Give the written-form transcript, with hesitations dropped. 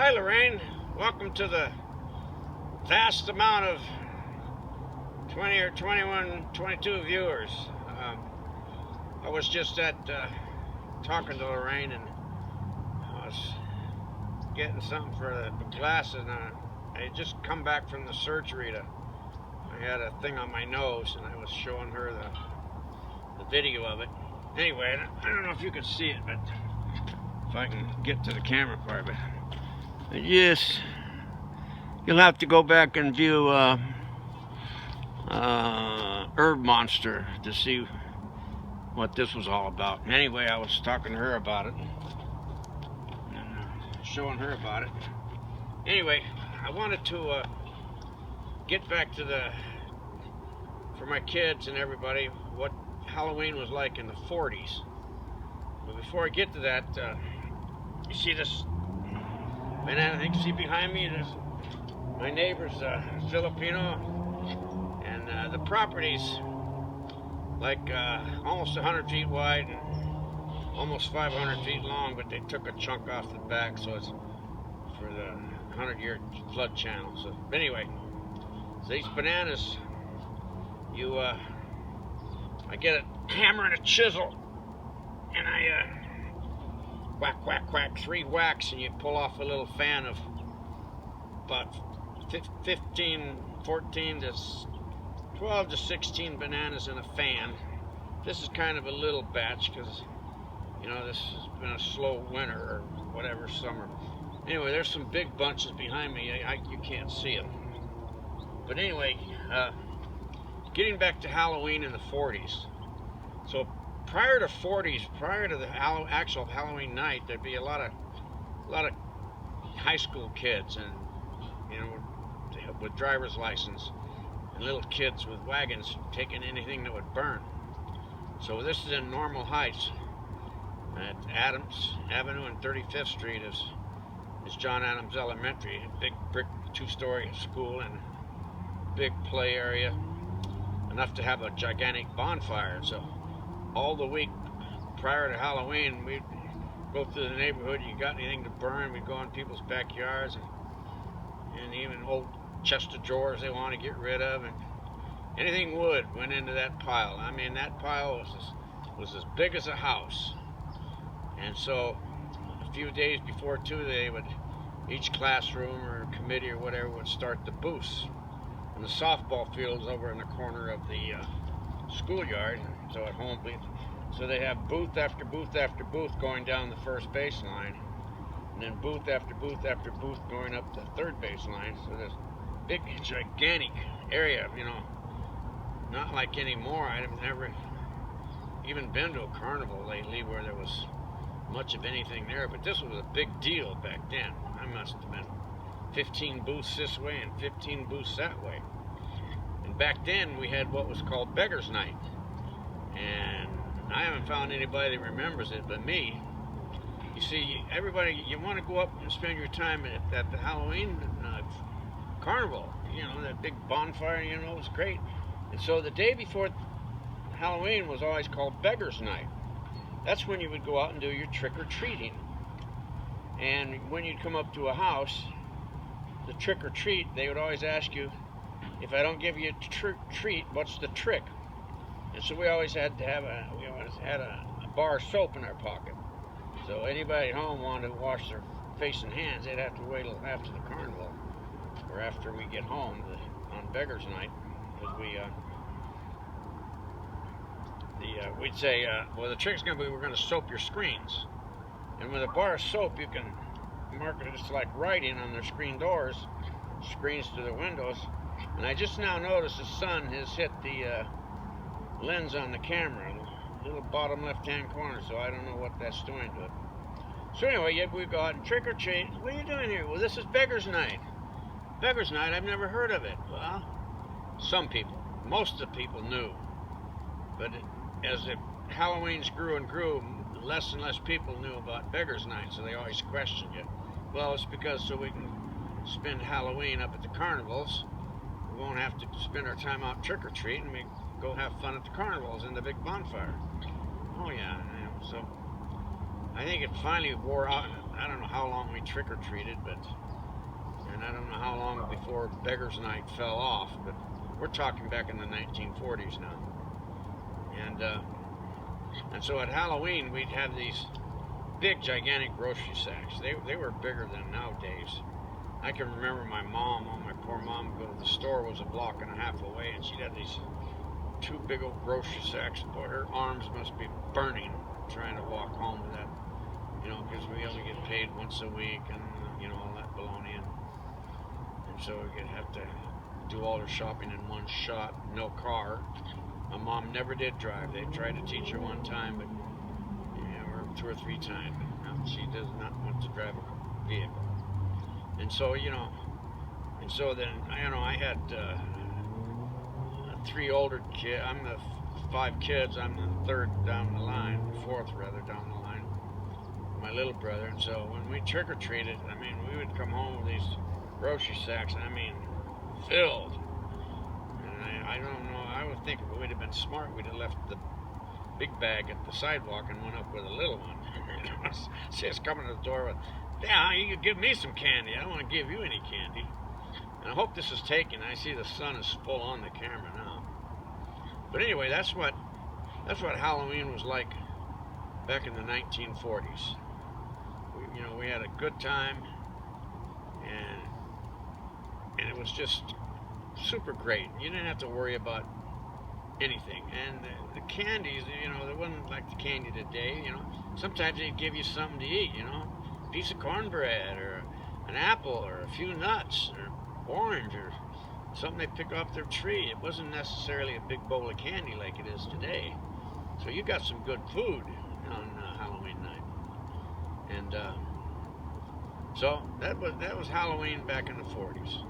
Hi Lorraine, welcome to the vast amount of 20 or 21, 22 viewers. I was just talking to Lorraine, and I was getting something for the glasses, and I had just come back from the surgery. I had a thing on my nose, and I was showing her the video of it. Anyway, I don't know if you can see it, but if I can get to the camera part, but yes, you'll have to go back and view Herb Monster to see what this was all about. Anyway, I was talking to her about it and showing her about it. Anyway, I wanted to get back to for my kids and everybody, what Halloween was like in the 40s. But before I get to that, you see this banana thing? See behind me? There's my neighbor's Filipino, and the property's like almost 100 feet wide and almost 500 feet long, but they took a chunk off the back, so it's for the 100-year flood channel. So anyway, so these bananas, I get a hammer and a chisel, and I whack, whack, whack, 3 whacks, and you pull off a little fan of about 15, 14 to 12 to 16 bananas in a fan. This is kind of a little batch because, you know, this has been a slow winter or whatever, summer. Anyway, there's some big bunches behind me. You can't see them. But anyway, getting back to Halloween in the 40s. So prior to the actual Halloween night, there'd be a lot of high school kids, and you know, with driver's license, and little kids with wagons taking anything that would burn. So this is in Normal Heights at Adams Avenue and 35th Street is John Adams Elementary, a big brick 2-story school and big play area, enough to have a gigantic bonfire. So all the week prior to Halloween, we'd go through the neighborhood. You got anything to burn, we'd go in people's backyards, and even old chest of drawers they want to get rid of, and anything wood went into that pile. I mean, that pile was as big as a house. And so a few days before too, each classroom or committee or whatever would start the booths. And the softball field is over in the corner of the schoolyard. So at home, so they have booth after booth after booth going down the first baseline, and then booth after booth after booth going up the third baseline. So there's big, gigantic area, you know, not like anymore. I've never even been to a carnival lately where there was much of anything there, but this was a big deal back then. I must have been 15 booths this way and 15 booths that way. And back then we had what was called Beggar's Night, and I haven't found anybody that remembers it but me. You see, everybody, you want to go up and spend your time at the Halloween carnival, you know, that big bonfire, you know, it was great. And so the day before Halloween was always called Beggar's Night. That's when you would go out and do your trick-or-treating. And when you'd come up to a house, the trick-or-treat, they would always ask you, if I don't give you a treat, what's the trick? And so we always had a bar of soap in our pocket. So anybody at home wanted to wash their face and hands, they'd have to wait till after the carnival, or after we get home on Beggar's Night, because we'd say, well, the trick's gonna be we're gonna soap your screens. And with a bar of soap, you can mark it just like writing on their screen doors, screens to the windows. And I just now noticed the sun has hit the lens on the camera, little bottom left-hand corner, so I don't know what that's doing to it. So anyway, we go out and trick-or-treat. What are you doing here? Well, this is Beggar's Night. Beggar's Night, I've never heard of it. Well, some people, most of the people knew. But as the Halloweens grew and grew, less and less people knew about Beggar's Night, so they always questioned you. Well, it's because so we can spend Halloween up at the carnivals, we won't have to spend our time out trick-or-treating. We go have fun at the carnivals in the big bonfire. Oh yeah, so I think it finally wore I don't know how long we trick-or-treated, and I don't know how long before Beggar's Night fell off, but we're talking back in the 1940s now. And so at Halloween, we'd have these big, gigantic grocery sacks. They were bigger than nowadays. I can remember my poor mom, would go to the store, was a block and a half away, and she'd have these two big old grocery sacks. Boy, her arms must be burning trying to walk home with that, because we only get paid once a week and, all that baloney. And so we'd have to do all her shopping in one shot, no car. My mom never did drive. They tried to teach her one time, but or two or three times. But she does not want to drive a vehicle. And so, then, I had three older kids. I'm the five kids. I'm the fourth rather down the line. My little brother. And so when we trick-or-treated, we would come home with these grocery sacks, filled. And I don't know, I would think if we'd have been smart, we'd have left the big bag at the sidewalk and went up with a little one. See us coming to the door with, yeah, you could give me some candy. I don't want to give you any candy. And I hope this is taken. I see the sun is full on the camera now. But anyway, that's what Halloween was like back in the 1940s. We had a good time, and it was just super great. You didn't have to worry about anything. And the candies, they wasn't like the candy today. Sometimes they'd give you something to eat. A piece of cornbread or an apple or a few nuts or orange or something they pick off their tree. It wasn't necessarily a big bowl of candy like it is today. So you got some good food on Halloween night. And so that was Halloween back in the 40s.